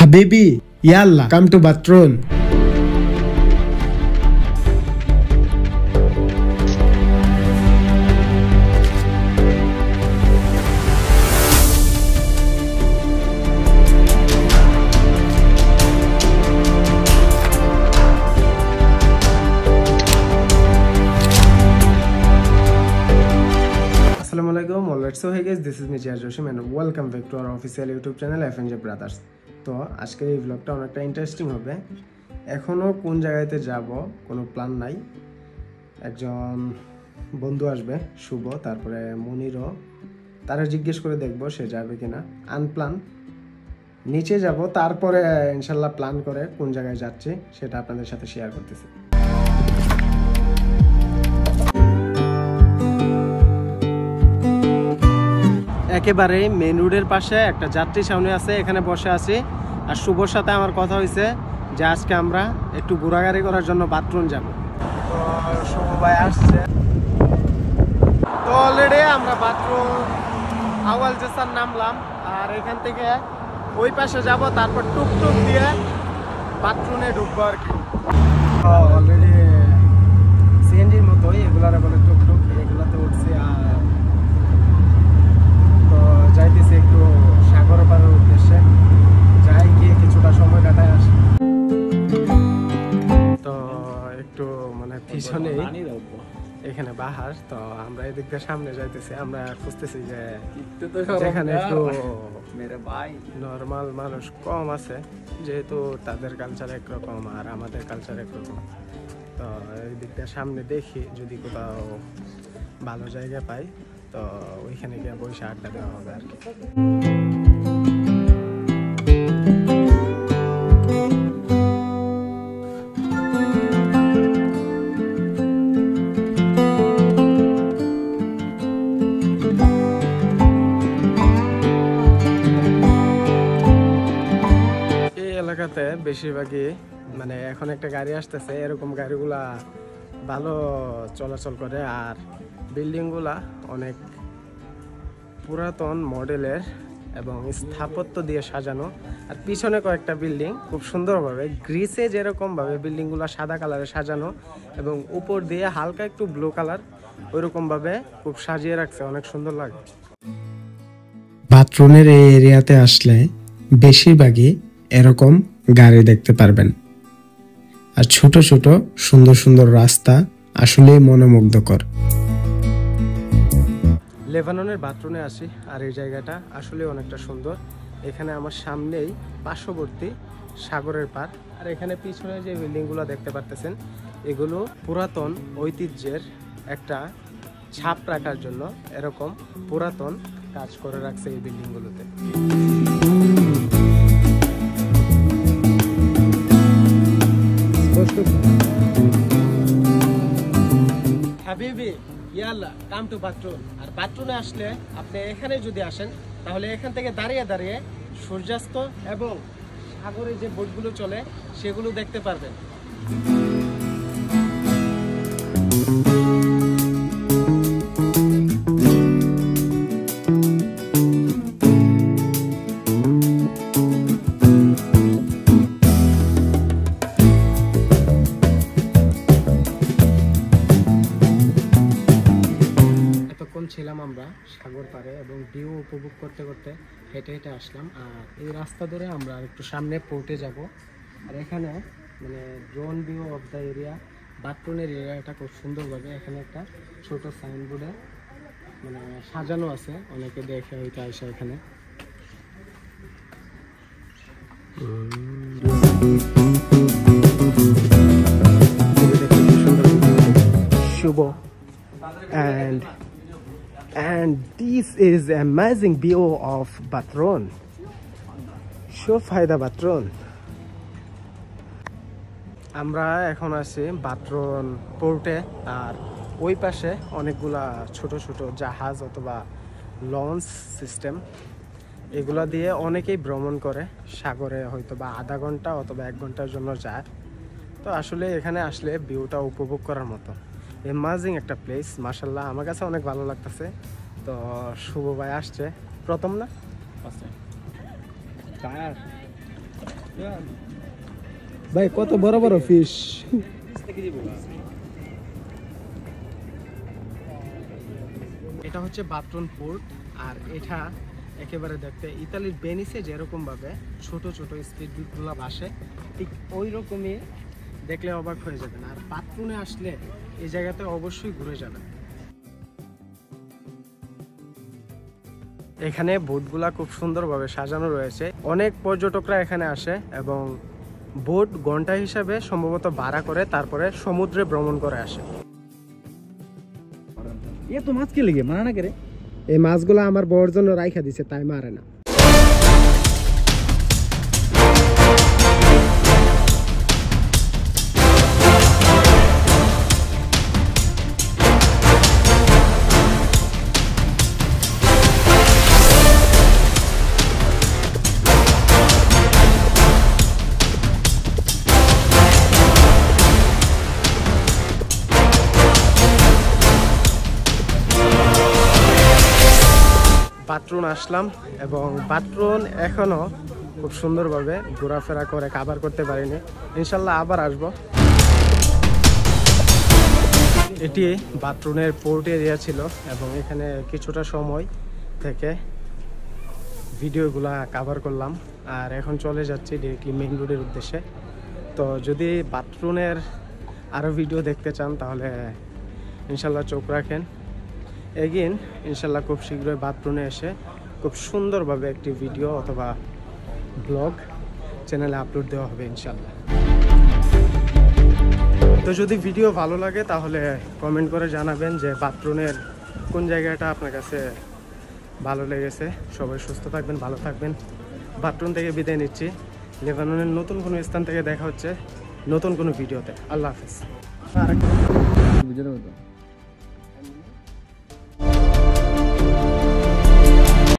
হাবিবি ইয়াল্লা come to bathroom. Assalamualaikum, alright, so hey guys, this is me Jia Joshim and welcome back to our official YouTube channel FNJ Brothers. তো আজকের এই ব্লগটা অনেকটা interesting হবে। এখনো কোন জায়গাতে যাব কোনো প্ল্যান নাই। একজন বন্ধু আসবে শুভ, তারপরে মনিরও, তারা জিজ্ঞেস করে দেখব সে যাবে কিনা। আনপ্ল্যান নিচে যাব, তারপরে ইনশাল্লাহ প্ল্যান করে কোন জায়গায় যাচ্ছি সেটা আপনাদের সাথে শেয়ার করতেছি। একেবারে মেন রোডের পাশে একটা যাত্রী ছাউনি আছে, এখানে বসে আছি। আর শুভর সাথে আমার কথা হয়েছে যে আজকে আমরা একটু ঘোরাঘুরি করার জন্য বাথরুম যাব। তো শুভ ভাই আসছে, তো অলরেডি আমরা বাথরুম আওয়াল জেসার নামলাম। আর এখান থেকে ওই পাশে যাব, তারপর টুকটুক দিয়ে বাথরুমে ঢুকবো আর কি। অলরেডি সিএনজির মতোই এগুলার বলে টুকটুক, এগুলাতে উঠছি। আর যাইতেছি একটু সাগর পাড়ের উদ্দেশ্যে, যাই গিয়ে কিছুটা সময় কাটায় আসি। তো একটু মানে পিছনে এখানে বাহার, তো আমরা এদিক দিয়ে সামনে যাইতেছি। আমরা খুঁজতেছি যে যেখানে একটু নর্মাল মানুষ কম আছে, যেহেতু তাদের কালচার একরকম আর আমাদের কালচার একরকম। তো এই দিক দিয়ে সামনে দেখি যদি কোথাও ভালো জায়গা পাই, তো ওইখানে গিয়ে বসে আড্ডা দেওয়া হবে আর কি। এই এলাকাতে বেশিরভাগই মানে এখন একটা গাড়ি আসতেছে, এরকম গাড়িগুলা ভালো চলাচল করে। আর বিল্ডিংগুলা অনেক পুরাতন মডেলের এবং স্থাপত্য দিয়ে সাজানো। আর পিছনে কয়েকটা বিল্ডিং খুব সুন্দরভাবে গ্রিসে যেরকমভাবে বিল্ডিংগুলো সাদা কালারে সাজানো এবং উপর দিয়ে হালকা একটু ব্লু কালার, ওইরকমভাবে খুব সাজিয়ে রাখছে, অনেক সুন্দর লাগে। বাথরুমের এই এরিয়াতে আসলে বেশিরভাগই এরকম গাড়ি দেখতে পারবেন। আর ছোট ছোট সুন্দর সুন্দর রাস্তা আসলেই মনোমুগ্ধকর। লেবাননের বাথরুমে আসি, আর এই জায়গাটা আসলে অনেকটা সুন্দর। এখানে আমার সামনেই পার্শ্ববর্তী সাগরের পার। আর এখানে পিছনে যে বিল্ডিংগুলো দেখতে পারতেছেন, এগুলো পুরাতন ঐতিহ্যের একটা ছাপ রাখার জন্য এরকম পুরাতন কাজ করে রাখছে এই বিল্ডিংগুলোতে। হাবিবি ইয়াল্লা কাম টু বাথরুম। আর বাথরুমে আসলে আপনি এখানে যদি আসেন, তাহলে এখান থেকে দাঁড়িয়ে দাঁড়িয়ে সূর্যাস্ত এবং সাগরে যে বোটগুলো চলে সেগুলো দেখতে পারবেন। ছিলাম আমরা সাগর পাড়ে এবং ভিউ উপভোগ করতে করতে হেঁটে হেঁটে আসলাম। আর এই রাস্তা ধরে আমরা একটু সামনে পোর্টে যাব। আর এখানে মানে drone view of the area, বাথরুমের এরিয়াটা খুব সুন্দরভাবে এখানে একটা ছোট সাইনবোর্ডে মানে সাজানো আছে, অনেকে দেখে হয়তো আসে এখানে। শুভ and this is amazing view of Bathron. Show ফায়দা বাথরুম। আমরা এখন আছি বাথরুম পোর্টে। আর ওই পাশে অনেকগুলা ছোট ছোট জাহাজ অথবা লঞ্চ সিস্টেম, এগুলা দিয়ে অনেকেই ভ্রমণ করে সাগরে, হয়তো বা আধা ঘন্টা অথবা 1 ঘন্টার জন্য যায়। তো আসলে এখানে আসলে ভিউটা উপভোগ করার মতো অ্যামেজিং একটা প্লেস। মাশাআল্লাহ, আমার কাছে অনেক ভালো লাগতেছে। তো শুভ ভাই আসছে, প্রথম না ভাই কত বড় বড় ফিশ। এটা হচ্ছে বাটরন পোর্ট, আর এটা একেবারে দেখতে ইতালির ভেনিসে যেরকম ভাবে ছোট ছোট স্পিড বোটগুলো ভাসে, ঠিক ওই রকমই দেখলে অবাক হয়ে যাবেন। আর বাটরনে আসলে এই জায়গাতে অবশ্যই ঘুরে যাবেন। এখানে বোটগুলা খুব সুন্দরভাবে সাজানো রয়েছে, অনেক পর্যটকরা এখানে আসে এবং বোট ঘন্টা হিসাবে সম্ভবত ভাড়া করে তারপরে সমুদ্রে ভ্রমণ করে আসে। তো মাছ কে লেগে মারা না করে? এই মাছগুলো আমার বউর জন্য রাইখা দিছে, তাই মারে না। বাটরন আসলাম এবং বাটরন এখনো খুব সুন্দরভাবে ঘোরাফেরা করে কাভার করতে পারিনি, ইনশাল্লাহ আবার আসব। এটি বাটরনের পোর্ট এরিয়া ছিল এবং এখানে কিছুটা সময় থেকে ভিডিওগুলা কাভার করলাম, আর এখন চলে যাচ্ছি ডিরেক্টলি মেইন রোডের উদ্দেশ্যে। তো যদি বাটরনের আরও ভিডিও দেখতে চান তাহলে ইনশাল্লাহ চোখ রাখেন। এগেইন ইনশাল্লাহ খুব শীঘ্রই বাটরনে এসে খুব সুন্দরভাবে একটি ভিডিও অথবা ব্লগ চ্যানেলে আপলোড দেওয়া হবে ইনশাল্লাহ। তো যদি ভিডিও ভালো লাগে তাহলে কমেন্ট করে জানাবেন যে বাটরনের কোন জায়গাটা আপনার কাছে ভালো লেগেছে। সবাই সুস্থ থাকবেন, ভালো থাকবেন। বাটরন থেকে বিদায় নিচ্ছি। লেবাননের নতুন কোনো স্থান থেকে দেখা হচ্ছে নতুন কোনো ভিডিওতে। আল্লাহ হাফেজ।